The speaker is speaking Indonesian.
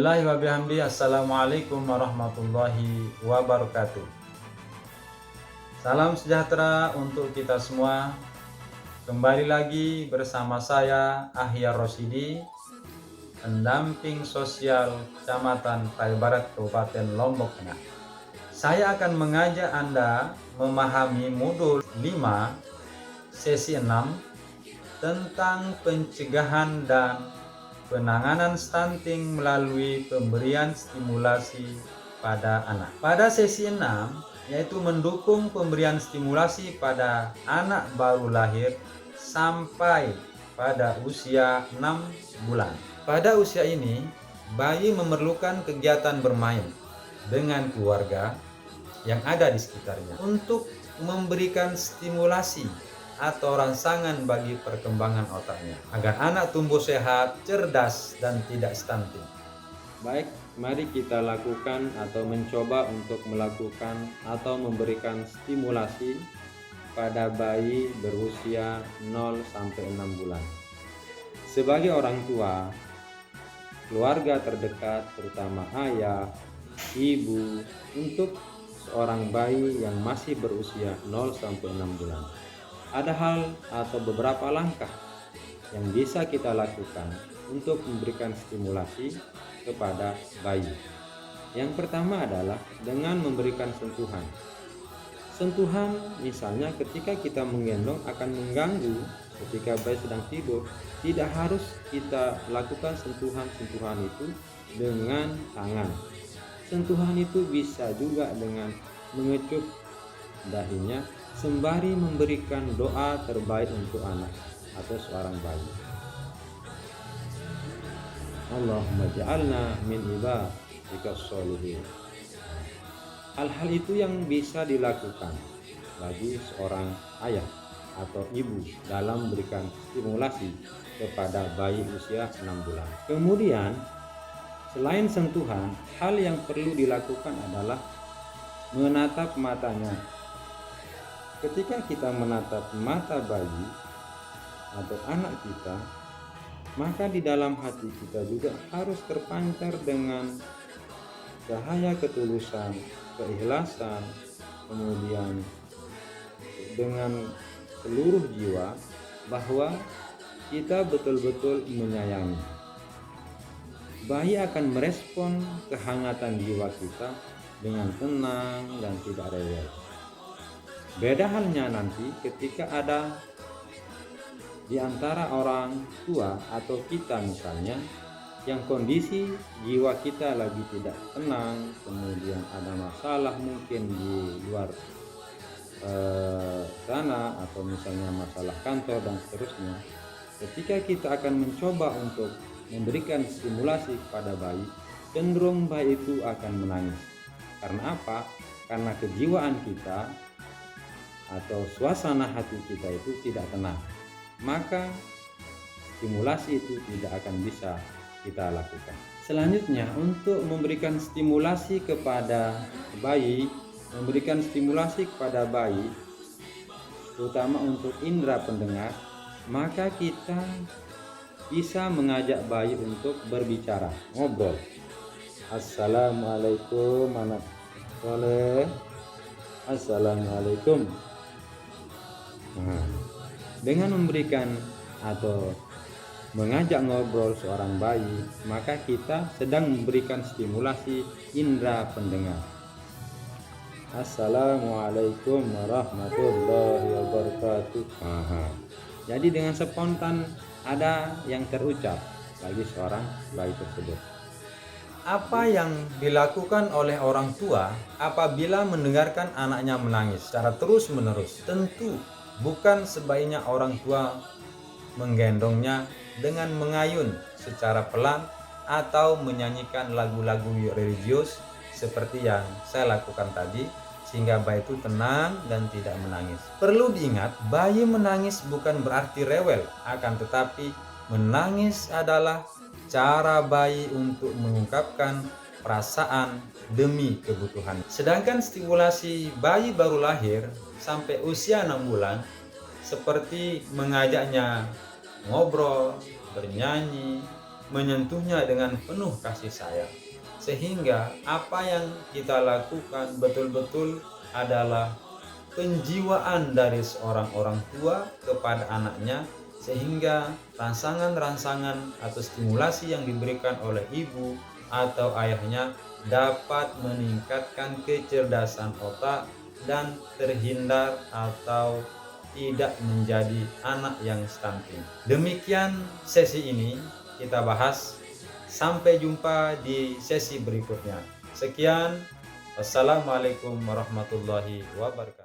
Subhanallahi wa bihamdi. Assalamualaikum warahmatullahi wabarakatuh. Salam sejahtera untuk kita semua. Kembali lagi bersama saya Ahyar Rosyidi, pendamping sosial Kecamatan Kutai Barat, Kabupaten Lombok Tengah. Saya akan mengajak Anda memahami modul 5 sesi 6 tentang pencegahan dan penanganan stunting melalui pemberian stimulasi pada anak. Pada sesi 6 yaitu mendukung pemberian stimulasi pada anak baru lahir sampai pada usia 6 bulan. Pada usia ini, bayi memerlukan kegiatan bermain dengan keluarga yang ada di sekitarnya untuk memberikan stimulasi atau rangsangan bagi perkembangan otaknya agar anak tumbuh sehat, cerdas, dan tidak stunting. Baik, mari kita lakukan atau mencoba untuk melakukan atau memberikan stimulasi pada bayi berusia 0 sampai 6 bulan. Sebagai orang tua, keluarga terdekat terutama ayah, ibu untuk seorang bayi yang masih berusia 0 sampai 6 bulan. Ada hal atau beberapa langkah yang bisa kita lakukan untuk memberikan stimulasi kepada bayi. Yang pertama adalah dengan memberikan sentuhan. Sentuhan misalnya ketika kita menggendong akan mengganggu ketika bayi sedang tidur. Tidak harus kita lakukan sentuhan-sentuhan itu dengan tangan. Sentuhan itu bisa juga dengan mengecup dahinya sembari memberikan doa terbaik untuk anak atau seorang bayi. Allahumma ja'alna min ibadikas sholihin. Hal-hal itu yang bisa dilakukan bagi seorang ayah atau ibu dalam memberikan stimulasi kepada bayi usia 6 bulan. Kemudian selain sentuhan, hal yang perlu dilakukan adalah menatap matanya. Ketika kita menatap mata bayi atau anak kita, maka di dalam hati kita juga harus terpancar dengan cahaya ketulusan, keikhlasan, kemudian dengan seluruh jiwa bahwa kita betul-betul menyayangi. Bayi akan merespon kehangatan jiwa kita dengan tenang dan tidak rewel. Beda halnya nanti ketika ada di antara orang tua atau kita misalnya yang kondisi jiwa kita lagi tidak tenang, kemudian ada masalah mungkin di luar sana atau misalnya masalah kantor dan seterusnya. Ketika kita akan mencoba untuk memberikan stimulasi kepada bayi, cenderung bayi itu akan menangis. Karena apa? Karena kejiwaan kita atau suasana hati kita itu tidak tenang, maka stimulasi itu tidak akan bisa kita lakukan. Selanjutnya, untuk memberikan stimulasi kepada bayi, terutama untuk indera pendengar, maka kita bisa mengajak bayi untuk berbicara, ngobrol. Assalamualaikum anak soleh. Assalamualaikum. Nah, dengan memberikan atau mengajak ngobrol seorang bayi, maka kita sedang memberikan stimulasi indera pendengar. Assalamualaikum warahmatullahi wabarakatuh. Jadi dengan spontan ada yang terucap bagi seorang bayi tersebut. Apa yang dilakukan oleh orang tua apabila mendengarkan anaknya menangis secara terus-menerus? Tentu bukan sebaiknya orang tua menggendongnya dengan mengayun secara pelan atau menyanyikan lagu-lagu religius seperti yang saya lakukan tadi, sehingga bayi itu tenang dan tidak menangis. Perlu diingat, bayi menangis bukan berarti rewel, akan tetapi menangis adalah cara bayi untuk mengungkapkan perasaan demi kebutuhan. Sedangkan stimulasi bayi baru lahir sampai usia 6 bulan seperti mengajaknya ngobrol, bernyanyi, menyentuhnya dengan penuh kasih sayang. Sehingga apa yang kita lakukan betul-betul adalah penjiwaan dari seorang orang tua kepada anaknya, sehingga rangsangan-rangsangan atau stimulasi yang diberikan oleh ibu atau ayahnya dapat meningkatkan kecerdasan otak dan terhindar atau tidak menjadi anak yang stunting. Demikian sesi ini kita bahas. Sampai jumpa di sesi berikutnya. Sekian. Wassalamualaikum warahmatullahi wabarakatuh.